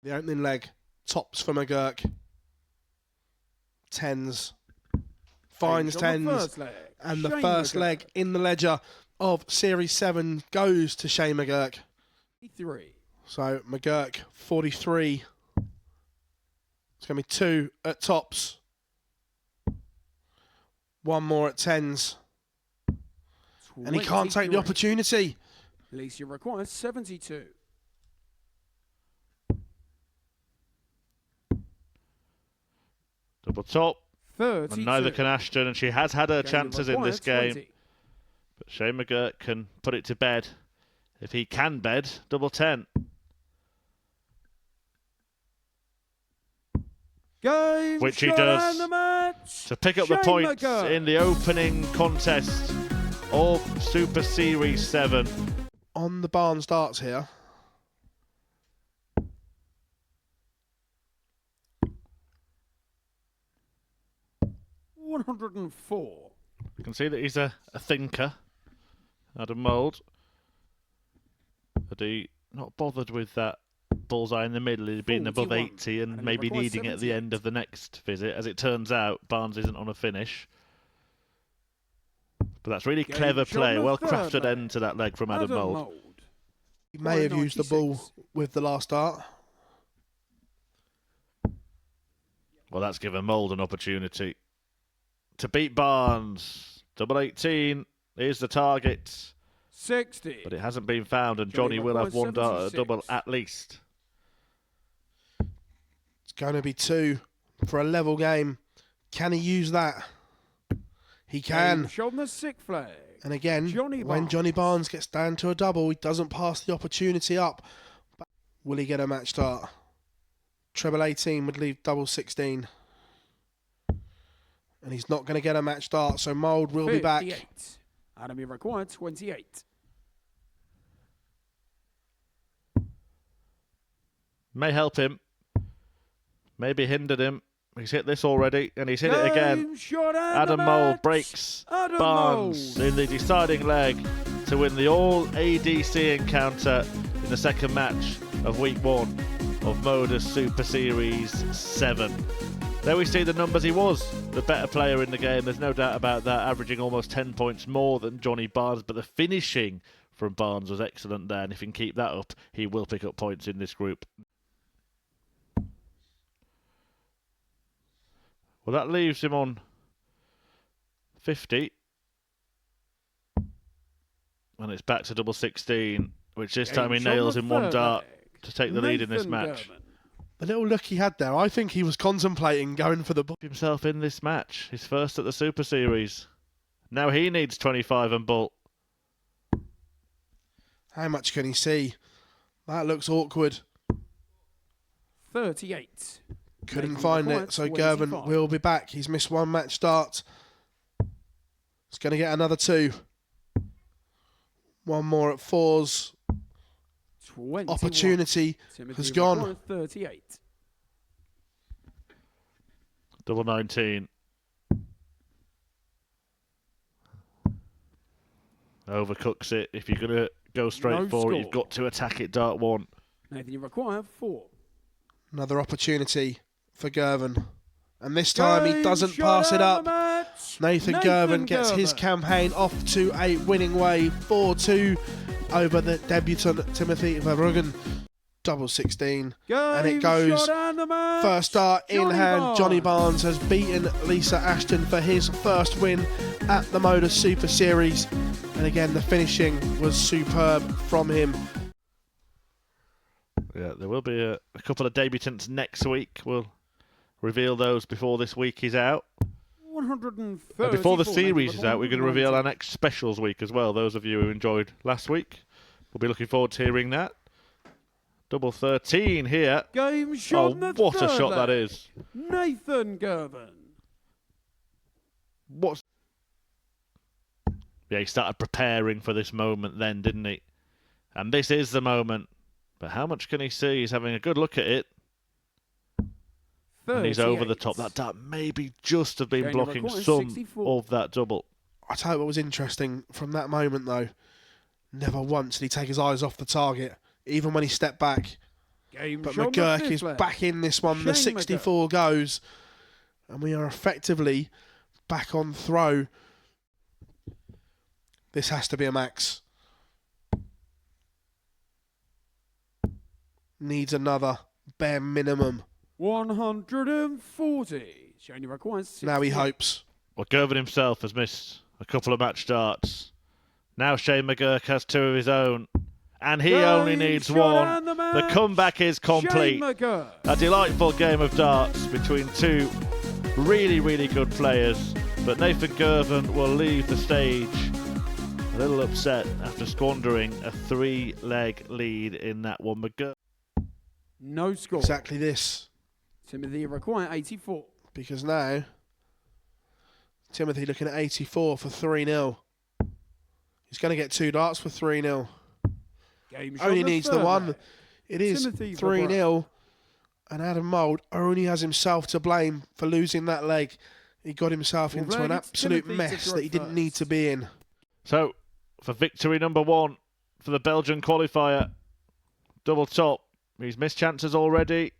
The opening leg, tops for McGurk. Tens. Finds tens. And the first leg in the ledger of Series 7 goes to Shane McGurk. 3. So McGurk, 43. It's going to be 2 at tops. 1 more at tens. And he can't take the opportunity. Alicia requires 72. Double top. 32. And neither can Ashton, and she has had her chances in this game. 20. But Shane McGurk can put it to bed. If he can bed, double 10. Game, which he does to pick up the points in the opening contest of Super Series 7. On the barn starts here. $104. You can see that he's a thinker, Adam Mould. But he not bothered with that bullseye in the middle. He'd been above 80 and maybe needing it at the end of the next visit. As it turns out, Barnes isn't on a finish. But that's really clever play. Well-crafted end to that leg from Adam Mould. He may have used the ball with the last dart. Well, that's given Mould an opportunity to beat Barnes. Double 18 is the target. 60. But it hasn't been found, and Johnny will have one double at least. It's going to be 2 for a level game. Can he use that? He can. And again, when Johnny Barnes gets down to a double, he doesn't pass the opportunity up. But will he get a match start? Treble 18 would leave double 16. And he's not going to get a match start, so Mould will be back. Adam required 28. May help him. Maybe hindered him. He's hit this already, and he's hit it again. Adam Mould breaks Barnes in the deciding leg to win the all-ADC encounter in the second match of Week 1 of Modus Super Series 7. There we see the numbers. He was the better player in the game. There's no doubt about that, averaging almost 10 points more than Johnny Barnes, but the finishing from Barnes was excellent there, and if he can keep that up, he will pick up points in this group. Well, that leaves him on 50. And it's back to double 16, which this time he nails in one dart to take the lead in this match. The little look he had there, I think he was contemplating going for the ball. Himself in this match, his first at the Super Series. Now he needs 25 and bull. How much can he see? That looks awkward. 38. Couldn't find it, so Gerin will be back. He's missed one match start. He's going to get another 2. One more at 4s. 21. Opportunity has gone. 38. Double 19. Overcooks it. If you're going to go straight for it, you've got to attack it dart 1. Nathan, you require 4. Another opportunity for Gerin. And this time he doesn't pass it up. Nathan Gerin gets his campaign off to a winning way. 4-2 over the debutant Timothy Veran. Double 16. And it goes. First start in hand. Johnny Barnes has beaten Lisa Ashton for his first win at the Modus Super Series. And again, the finishing was superb from him. Yeah, there will be a couple of debutants next week. We'll reveal those before this week is out. Before the series is out, we're going to reveal our next specials week as well. Those of you who enjoyed last week will be looking forward to hearing that. Double 13 here. Oh, what a shot that is. Nathan Gerin. Yeah, he started preparing for this moment then, didn't he? And this is the moment. But how much can he see? He's having a good look at it. 38. And he's over the top. That dart maybe just have been blocking some 64. Of that double. I tell you what was interesting from that moment, though. Never once did he take his eyes off the target. Even when he stepped back, Game But shot on the McGurk fifth is leg. back in this one. The Shane 64 goes. And we are effectively back on throw. This has to be a max. Needs another bare minimum. 140. Shane requires 60. Now he hopes. Well, Gervin himself has missed a couple of match starts. Now Shane McGurk has two of his own. And he only needs one. The comeback is complete. A delightful game of darts between two really, really good players. But Nathan Gervin will leave the stage a little upset after squandering a 3-leg lead in that one. McGurk. No score. Exactly this. Timothy require 84. Because now, Timothy looking at 84 for 3-0. He's going to get 2 darts for 3-0. Only needs the one. It is 3-0. And Adam Mould only has himself to blame for losing that leg. He got himself into an absolute mess that he didn't need to be in. So, for victory number 1 for the Belgian qualifier, double top. He's missed chances already.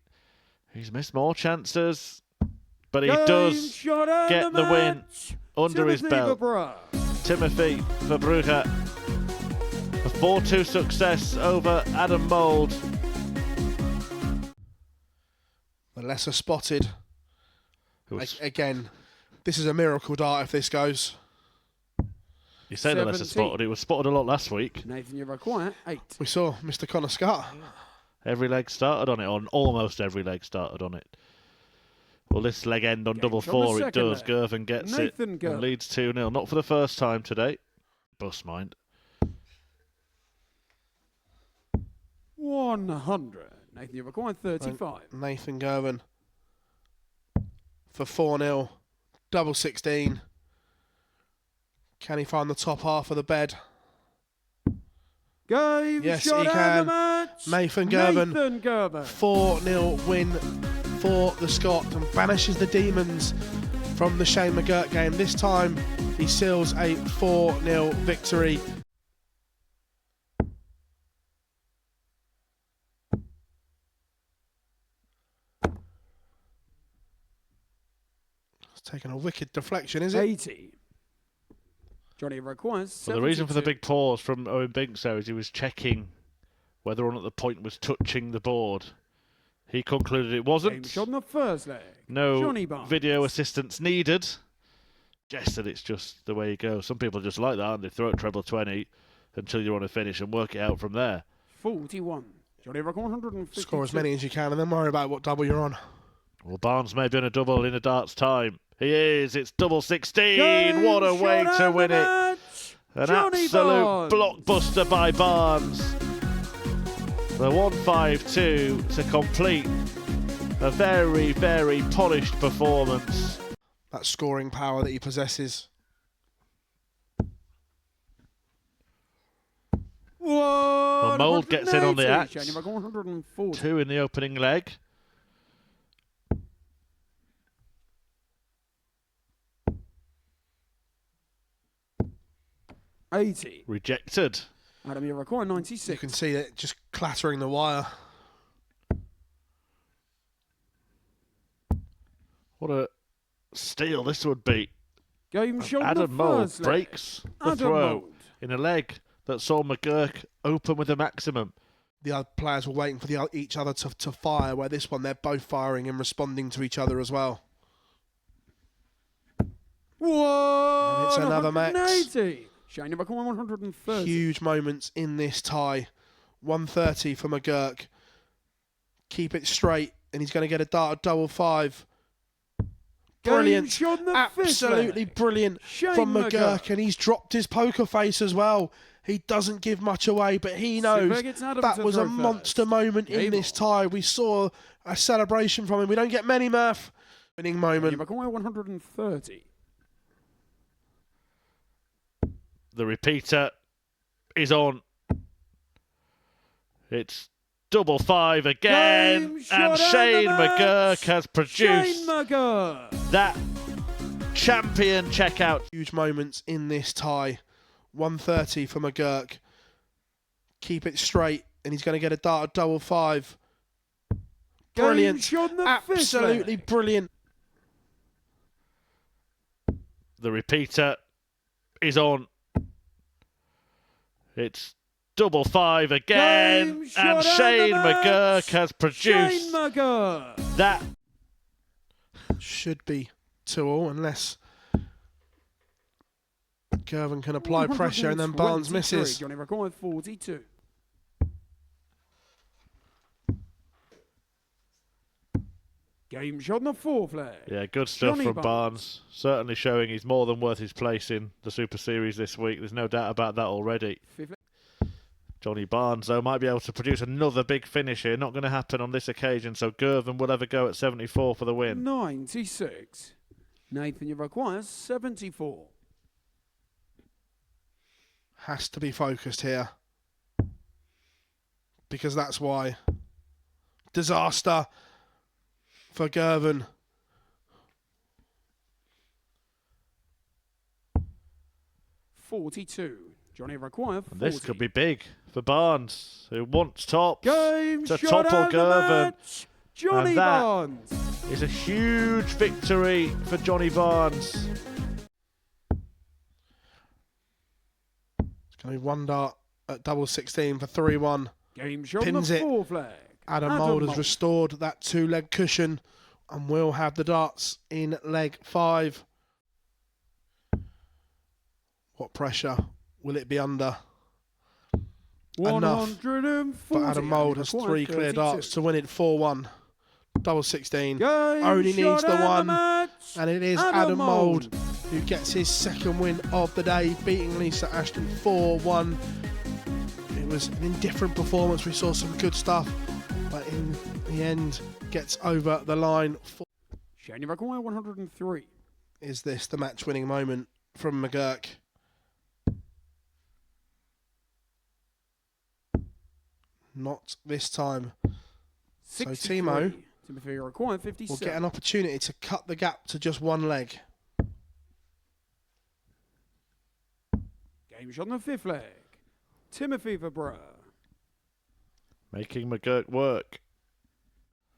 He's missed more chances. But he does get the win under his belt. Timothy Verbrugge. A 4-2 success over Adam Mould. The lesser spotted. Again, this is a miracle dart if this goes. You say the lesser spotted. It was spotted a lot last week. Nathan, you require 8. We saw Mr. Connor Scott. Every leg started on it, or almost every leg started on it. Will this leg end on double 4? It does. Gervin gets it and leads 2-0. Not for the first time today. Bus mind. 100. Nathan, you require 35. Nathan Gervin for 4-0. Double 16. Can he find the top half of the bed? Yes, he can. Nathan Gervin. 4-0 win for the Scot and banishes the demons from the Shane McGurk game. This time he seals a 4-0 victory. It's taken a wicked deflection, is it? 80. Johnny requires 72. Well, the reason for the big pause from Owen Binks there is he was checking whether or not the point was touching the board. He concluded it wasn't. Shot on the first leg. No video assistance needed. Suggests that it's just the way you go. Some people just like that and they throw it treble 20 until you're on a finish and work it out from there. 41. Johnny record 150. Score as many as you can and then worry about what double you're on. Well, Barnes may be on a double in a darts time. He is. It's double 16. What a way to win it. An absolute blockbuster by Barnes. The 152 to complete a very, very polished performance. That scoring power that he possesses. Well, Mould gets in on the axe. 140. 2 in the opening leg. $80. Rejected. Adam, you require 96. You can see it just clattering the wire. What a steal this would be. Game shot. Adam Mould breaks the throw in a leg that saw McGurk open with a maximum. The other players were waiting for each other to fire, where this one they're both firing and responding to each other as well. Whoa! And it's another max. Shane, you're 130. Huge moments in this tie. 130 for McGurk. Keep it straight, and he's going to get a dart of double 5. Brilliant. Absolutely brilliant from McGurk, and he's dropped his poker face as well. He doesn't give much away, but he knows that was a monster moment in this tie. We saw a celebration from him. We don't get many, Murph. Winning moment. You're 130. The repeater is on. It's double 5 again. And Shane McGurk has produced that champion checkout. Huge moments in this tie. 130 for McGurk. Keep it straight, and he's going to get a dart of double 5. brilliant. shot in the fifth Absolutely leg. brilliant. The repeater is on. It's double five again, Game shot and Shane and the match. McGurk has produced Shane McGurk. that. Should be 2-2 unless Gervin can apply pressure and then Barnes 123, misses. Johnny required 42. Game shot in the fourth leg. Yeah, good stuff Johnny from Barnes. Certainly showing he's more than worth his place in the Super Series this week. There's no doubt about that already. Fifth leg. Johnny Barnes, though, might be able to produce another big finish here. Not going to happen on this occasion, so Gervin will have a go at 74 for the win. 96. Nathan, you require 74. Has to be focused here. Because that's why. Disaster for Gervin. $42. Johnny require 40. This could be big for Barnes, who wants tops Game to shot topple and the Gervin. match. Johnny And that Barnes. It's a huge victory for Johnny Barnes. It's going to be one dart at double 16 for 3-1. Game shot in Pins the it. fourth leg. Adam Mould has restored that 2-leg cushion and will have the darts in leg 5. What pressure will it be under? Enough. 140. But Adam Mould has 3 clear 32. darts to win it 4-1. Double 16. Game Only needs shot the and one. match. And it is Adam Mould who gets his second win of the day, beating Lisa Ashton 4-1. It was an indifferent performance. We saw some good stuff, but in the end, gets over the line. Shane require 103. Is this the match-winning moment from McGurk? Not this time. 63. Timo Timothy require 57. will get an opportunity to cut the gap to just one leg. Game shot on the fifth leg. Timothy Verbra. Making McGurk work.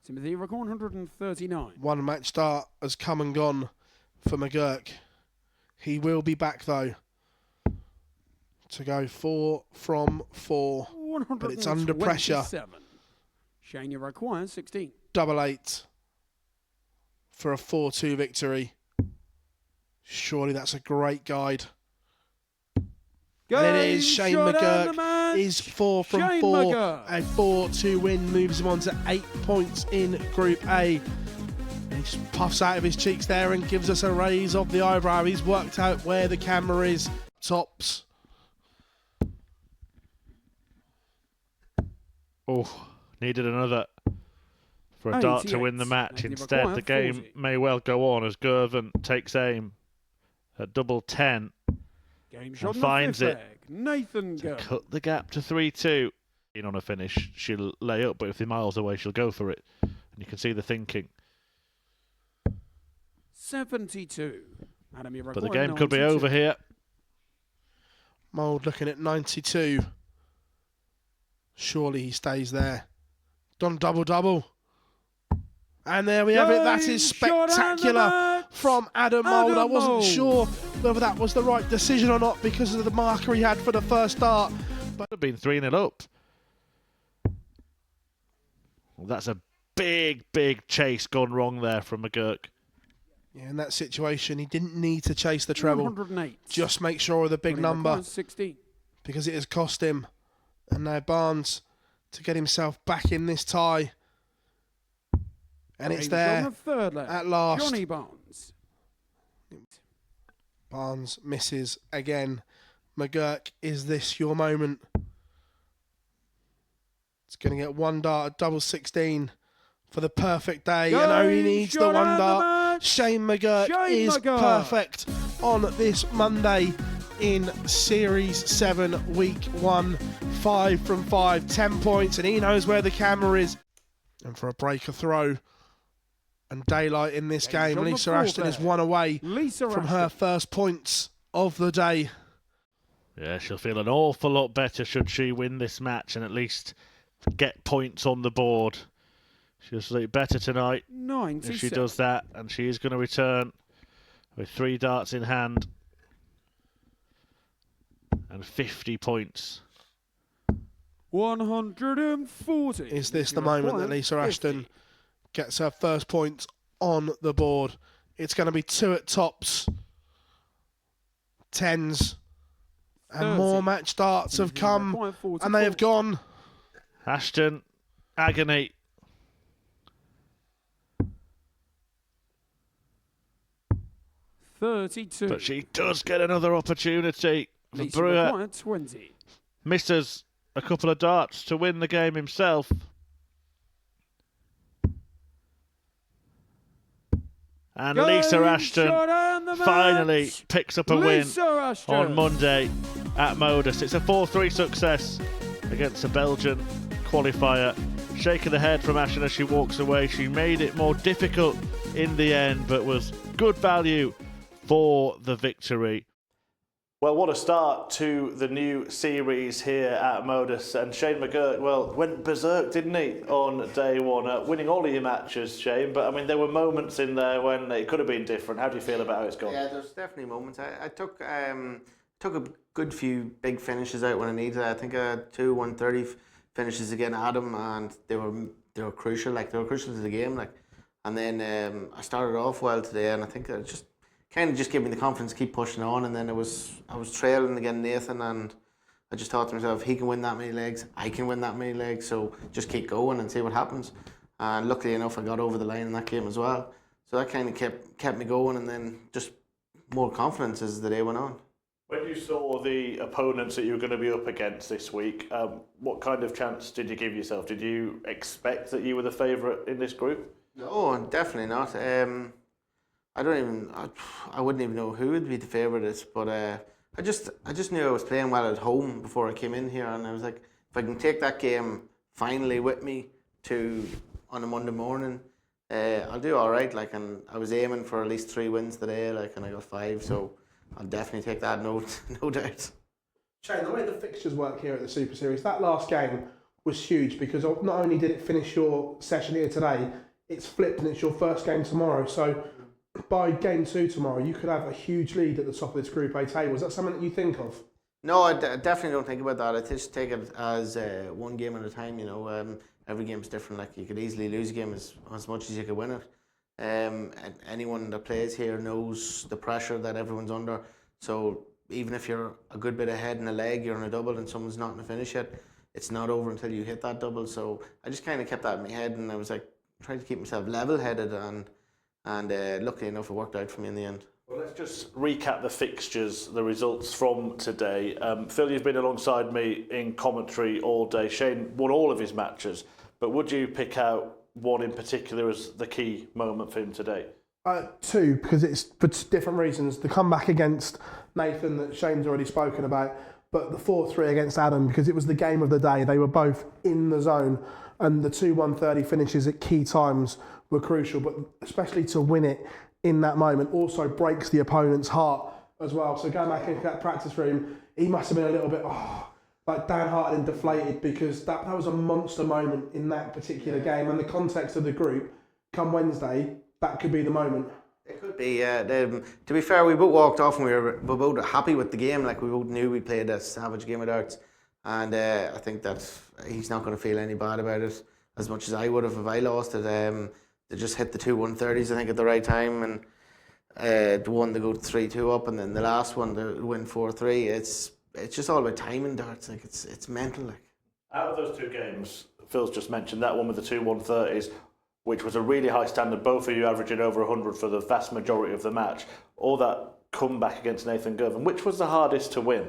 Timothy require 139. One match start has come and gone for McGurk. He will be back though to go 4 from 4. But it's under pressure. Shane require 16. Double 8 for a 4-2 victory. Surely that's a great guide. And it is Shane McGurk is 4 from Shane 4. McGurk. A 4-2 win moves him on to 8 points in Group A. And he just puffs out of his cheeks there and gives us a raise of the eyebrow. He's worked out where the camera is. Tops. Oh, needed another for a dart to win the match. Instead, the game may well go on as Gervin takes aim at double 10 Game shot and finds it. Nathan to Gervin. cut the gap to 3-2. On a finish, she'll lay up, but if they're miles away, she'll go for it. And you can see the thinking. 72. Adam, But the game could be over here. Mould looking at 92. Surely he stays there. Done double. And there we have it. That is spectacular from Adam Mould. I wasn't sure whether that was the right decision or not because of the marker he had for the first start. But Have been 3-0 up. Well, that's a big chase gone wrong there from McGurk. yeah, in that situation, he didn't need to chase the treble. 108. Just make sure of the big number 16. because it has cost him. And now Barnes to get himself back in this tie. And it's there at last. Johnny Barnes. Barnes misses again. McGurk, is this your moment? It's going to get one dart at double 16 for the perfect day. And only needs the one dart. Shane McGurk is perfect on this Monday in Series 7, Week 1. 5 from 5, 10 points, and he knows where the camera is. And for a breaker throw and daylight in this game, Lisa Ashton is one away from her first points of the day. Yeah, she'll feel an awful lot better should she win this match and at least get points on the board She'll sleep better tonight 97. if she does that, and she is going to return with 3 darts in hand and 50 points. 140. Is this the moment that Lisa Ashton gets her first points on the board? It's going to be 2 at tops, 10s, and more match darts have come, and they have gone. Ashton, agony. $32. But she does get another opportunity. Lisa Brewer required 20. misses a couple of darts to win the game himself. And Lisa Ashton finally picks up a win on Monday at Modus. It's a 4-3 success against a Belgian qualifier. Shake of the head from Ashton as she walks away. She made it more difficult in the end, but was good value for the victory. Well, what a start to the new series here at Modus. And Shane McErlean, went berserk, didn't he, on day one, winning all of your matches, Shane. But, I mean, there were moments in there when it could have been different. How do you feel about how it's gone? Yeah, there's definitely moments. I took a good few big finishes out when I needed. I think I had 2 130 finishes against Adam, and they were crucial. They were crucial to the game. And then I started off well today, and I think it just kind of just gave me the confidence to keep pushing on. And then I was trailing against Nathan, and I just thought to myself, he can win that many legs, I can win that many legs, so just keep going and see what happens. And luckily enough, I got over the line in that game as well. So that kind of kept me going, and then just more confidence as the day went on. When you saw the opponents that you were going to be up against this week, what kind of chance did you give yourself? Did you expect that you were the favourite in this group? No, definitely not. I wouldn't even know who would be the favourites, but I just knew I was playing well at home before I came in here, and I was like, if I can take that game finally with me on a Monday morning, I'll do all right. And I was aiming for at least 3 wins today, and I got 5, so I'll definitely take that, no doubt. Shane, the way the fixtures work here at the Super Series, that last game was huge because not only did it finish your session here today, it's flipped and it's your first game tomorrow. So by game 2 tomorrow, you could have a huge lead at the top of this Group A table. Is that something that you think of? No, I definitely don't think about that. I just take it as one game at a time. Every game's different. You could easily lose a game as much as you could win it. And anyone that plays here knows the pressure that everyone's under. So even if you're a good bit ahead in a leg, you're in a double and someone's not in the finish yet, it's not over until you hit that double. So I just kind of kept that in my head, and I was trying to keep myself level-headed, and luckily enough it worked out for me in the end. Well, let's just recap the fixtures, the results from today. Phil, you've been alongside me in commentary all day. Shane won all of his matches, but would you pick out one in particular as the key moment for him today? 2, because it's for different reasons. The comeback against Nathan that Shane's already spoken about, but the 4-3 against Adam, because it was the game of the day. They were both in the zone, and the 2 130 finishes at key times were crucial, but especially to win it in that moment also breaks the opponent's heart as well. So going back into that practice room, he must have been a little bit downhearted and deflated, because that was a monster moment in that particular game, and the context of the group come Wednesday, that could be the moment. It could be, yeah. To be fair, we both walked off and we were both happy with the game. We both knew we played a savage game of darts, and I think that he's not going to feel any bad about it as much as I would have if I lost it. They just hit the 2 130s, I think, at the right time, and the one to go 3-2 up, and then the last one to win 4-3. It's just all about timing darts. It's mental. Out of those 2 games, Phil's just mentioned that one with the 2 130s, which was a really high standard, both of you averaging over 100 for the vast majority of the match. All that comeback against Nathan Gervin, which was the hardest to win?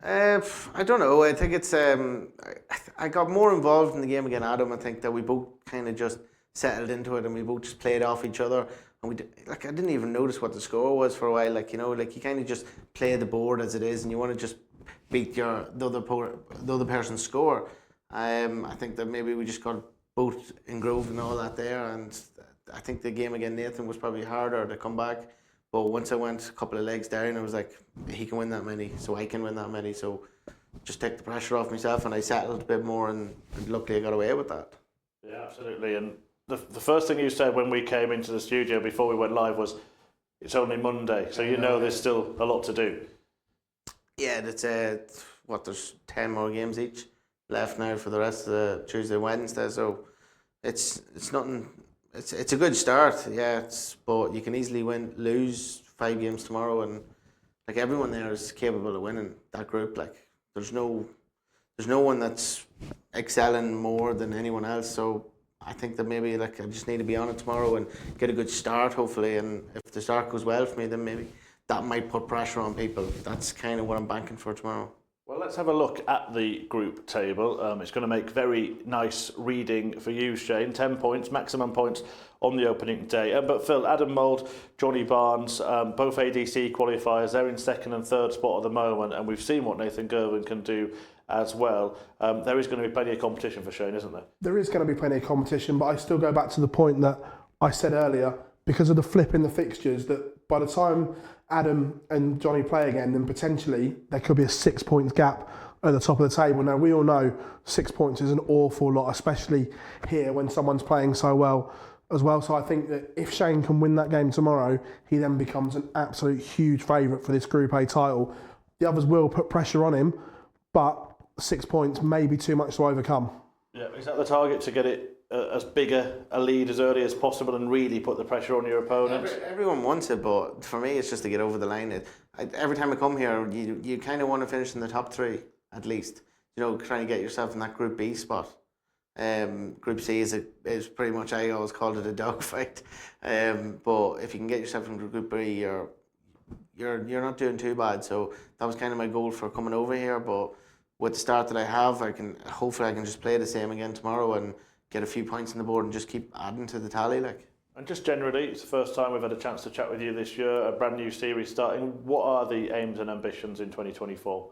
I don't know. I think it's I got more involved in the game against Adam. I think that we both kind of just settled into it, and we both just played off each other. And I didn't even notice what the score was for a while. You kind of just play the board as it is, and you want to just beat the other person's score. I think that maybe we just got both engroved and all that there, and I think the game against Nathan was probably harder to come back. But once I went a couple of legs down, I was like, he can win that many, so I can win that many. So just take the pressure off myself, and I settled a bit more, and luckily I got away with that. Yeah, absolutely. And the first thing you said when we came into the studio before we went live was, it's only Monday, so you know there's still a lot to do. Yeah, that's there's 10 more games each left now for the rest of the Tuesday, Wednesday. So it's nothing. It's a good start, yeah. But you can easily lose 5 games tomorrow, and like everyone there is capable of winning that group. Like there's no one that's excelling more than anyone else. So I think that maybe I just need to be on it tomorrow and get a good start, hopefully. And if the start goes well for me, then maybe that might put pressure on people. That's kind of what I'm banking for tomorrow. Well, let's have a look at the group table. It's going to make very nice reading for you, Shane. 10 points, maximum points on the opening day. But Phil, Adam Mould, Johnny Barnes, both ADC qualifiers, they're in second and third spot at the moment, and we've seen what Nathan Gervin can do as well. There is going to be plenty of competition for Shane, isn't there? There is going to be plenty of competition, but I still go back to the point that I said earlier, because of the flip in the fixtures, that by the time Adam and Johnny play again, then potentially there could be a 6 points gap at the top of the table. Now, we all know 6 points is an awful lot, especially here when someone's playing so well as well. So I think that if Shane can win that game tomorrow, he then becomes an absolute huge favourite for this Group A title. The others will put pressure on him, but 6 points may be too much to overcome. Yeah, is that the target, to get it as big a lead as early as possible and really put the pressure on your opponents? Everyone wants it, but for me it's just to get over the line. Every time I come here, you kind of want to finish in the top 3 at least. You know, trying to get yourself in that Group B spot. Group C is pretty much, I always called it a dogfight. But if you can get yourself into Group B, you're not doing too bad. So that was kind of my goal for coming over here. But with the start that I have, hopefully I can just play the same again tomorrow and get a few points on the board and just keep adding to the tally. And just generally, it's the first time we've had a chance to chat with you this year, a brand new series starting. What are the aims and ambitions in 2024?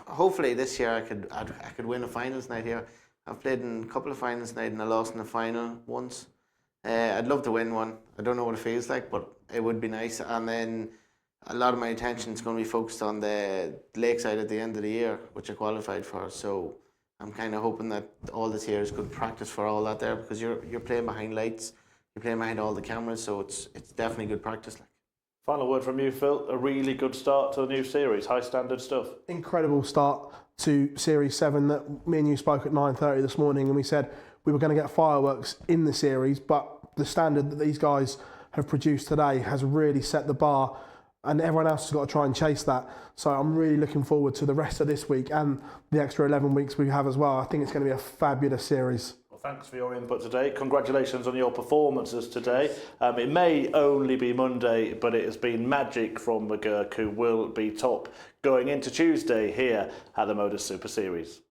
Hopefully this year I could win a finals night here. I've played in a couple of finals nights and I lost in the final once. I'd love to win one. I don't know what it feels like, but it would be nice. And then a lot of my attention is going to be focused on the Lakeside at the end of the year, which I qualified for. So I'm kind of hoping that all this year is good practice for all that there, because you're playing behind lights, you're playing behind all the cameras, so it's definitely good practice. Final word from you, Phil. A really good start to the new series, high standard stuff. Incredible start to Series 7 that me and you spoke at 9:30 this morning, and we said we were going to get fireworks in the series, but the standard that these guys have produced today has really set the bar, and everyone else has got to try and chase that. So I'm really looking forward to the rest of this week and the extra 11 weeks we have as well. I think it's going to be a fabulous series. Well, thanks for your input today. Congratulations on your performances today. It may only be Monday, but it has been magic from McGurk, who will be top going into Tuesday here at the Modus Super Series.